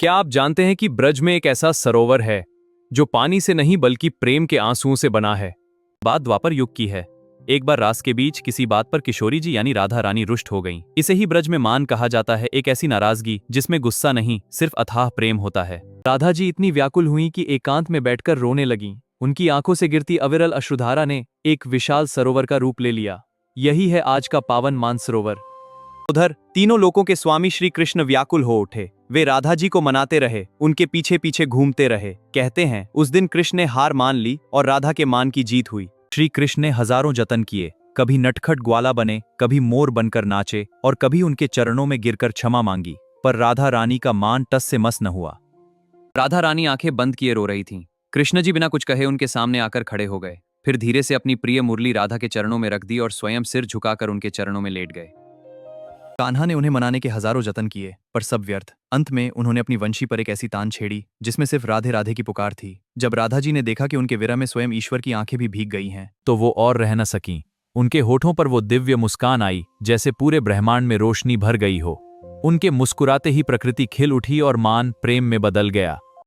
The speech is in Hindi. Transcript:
क्या आप जानते हैं कि ब्रज में एक ऐसा सरोवर है जो पानी से नहीं बल्कि प्रेम के आंसुओं से बना है। बात द्वापर युग की है। एक बार रास के बीच किसी बात पर किशोरी जी यानी राधा रानी रुष्ट हो गईं। इसे ही ब्रज में मान कहा जाता है, एक ऐसी नाराजगी जिसमें गुस्सा नहीं सिर्फ अथाह प्रेम होता है। राधा जी इतनी व्याकुल हुई कि एकांत में बैठकर रोने लगीं। उनकी आंखों से गिरती अविरल अश्रुधारा ने एक विशाल सरोवर का रूप ले लिया। यही है आज का पावन मानसरोवर। उधर तीनों लोकों के स्वामी श्री कृष्ण व्याकुल हो उठे। वे राधा जी को मनाते रहे, उनके पीछे पीछे घूमते रहे। कहते हैं उस दिन कृष्ण ने हार मान ली और राधा के मान की जीत हुई। श्री कृष्ण ने हजारों जतन किए, कभी नटखट ग्वाला बने, कभी मोर बनकर नाचे और कभी उनके चरणों में गिरकर क्षमा मांगी, पर राधा रानी का मान टस से मस न हुआ। राधा रानी आंखें बंद किए रो रही थीं। कृष्ण जी बिना कुछ कहे उनके सामने आकर खड़े हो गए। फिर धीरे से अपनी प्रिय मुरली राधा के चरणों में रख दी और स्वयं सिर झुकाकर उनके चरणों में लेट गए। कान्हा ने उन्हें मनाने के हजारों जतन किए, पर सब व्यर्थ। अंत में उन्होंने अपनी वंशी पर एक ऐसी तान छेड़ी जिसमें सिर्फ राधे राधे की पुकार थी। जब राधा जी ने देखा कि उनके विरह में स्वयं ईश्वर की आंखें भी भीग गई हैं, तो वो और रह न सकीं। उनके होठों पर वो दिव्य मुस्कान आई जैसे पूरे ब्रह्मांड में रोशनी भर गई हो। उनके मुस्कुराते ही प्रकृति खिल उठी और मान प्रेम में बदल गया।